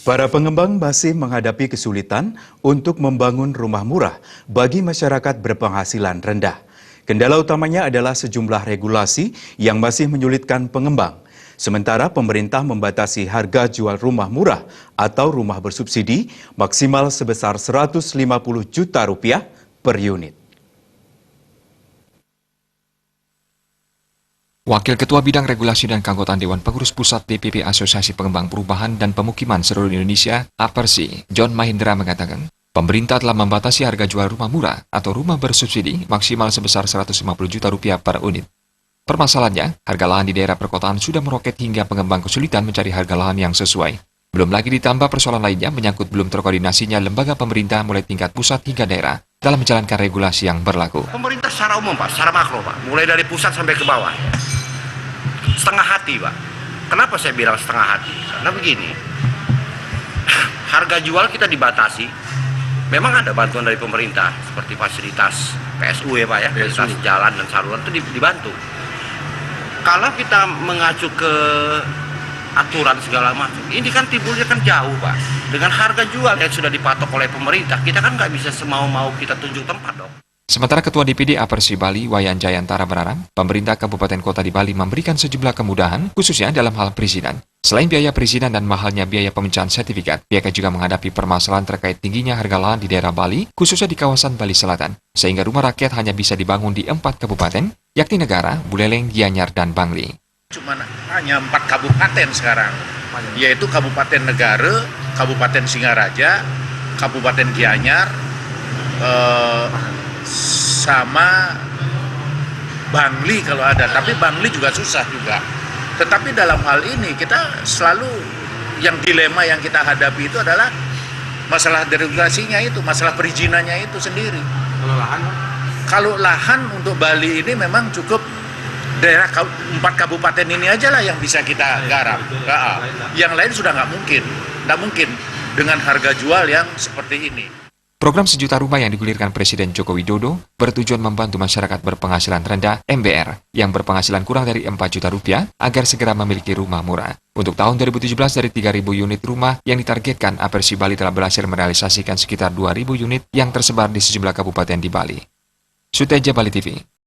Para pengembang masih menghadapi kesulitan untuk membangun rumah murah bagi masyarakat berpenghasilan rendah. Kendala utamanya adalah sejumlah regulasi yang masih menyulitkan pengembang. Sementara pemerintah membatasi harga jual rumah murah atau rumah bersubsidi maksimal sebesar Rp150 juta per unit. Wakil Ketua Bidang Regulasi dan Keanggotaan Dewan Pengurus Pusat DPP Asosiasi Pengembang Perumahan dan Pemukiman Seluruh Indonesia (APERSI), John Mahendra mengatakan, pemerintah telah membatasi harga jual rumah murah atau rumah bersubsidi maksimal sebesar Rp150 juta per unit. Permasalahannya, harga lahan di daerah perkotaan sudah meroket hingga pengembang kesulitan mencari harga lahan yang sesuai. Belum lagi ditambah persoalan lainnya menyangkut belum terkoordinasinya lembaga pemerintah mulai tingkat pusat hingga daerah dalam menjalankan regulasi yang berlaku. Pemerintah secara umum, Pak, secara makro, Pak, mulai dari pusat sampai ke bawah. Setengah hati, Pak. Kenapa saya bilang setengah hati? Karena begini, harga jual kita dibatasi. Memang ada bantuan dari pemerintah, seperti fasilitas PSU ya Pak ya, fasilitas jalan dan saluran itu dibantu. Kalau kita mengacu ke aturan segala macam, ini kan timbulnya kan jauh Pak. Dengan harga jual yang sudah dipatok oleh pemerintah, kita kan nggak bisa semau-mau kita tunjuk tempat dong. Sementara Ketua DPD APERSI Bali, Wayan Jayantara berharap pemerintah kabupaten kota di Bali memberikan sejumlah kemudahan, khususnya dalam hal perizinan. Selain biaya perizinan dan mahalnya biaya pemecahan sertifikat, pihaknya juga menghadapi permasalahan terkait tingginya harga lahan di daerah Bali, khususnya di kawasan Bali Selatan, sehingga rumah rakyat hanya bisa dibangun di 4 kabupaten, yakni Negara, Buleleng, Gianyar, dan Bangli. Cuma hanya 4 kabupaten sekarang, yaitu Kabupaten Negara, Kabupaten Singaraja, Kabupaten Gianyar, sama Bangli kalau ada, tapi Bangli juga susah juga. Tetapi dalam hal ini kita selalu yang dilema yang kita hadapi itu adalah masalah deregulasinya itu, masalah perizinannya itu sendiri. Kalau lahan untuk Bali ini memang cukup daerah 4 kabupaten ini aja lah yang bisa kita garap. Yang lain sudah nggak mungkin dengan harga jual yang seperti ini. Program sejuta rumah yang digulirkan Presiden Joko Widodo bertujuan membantu masyarakat berpenghasilan rendah (MBR) yang berpenghasilan kurang dari Rp4 juta agar segera memiliki rumah murah. Untuk tahun 2017 dari 3.000 unit rumah yang ditargetkan, APERSI Bali telah berhasil merealisasikan sekitar 2.000 unit yang tersebar di sejumlah kabupaten di Bali. Suteja Bali TV.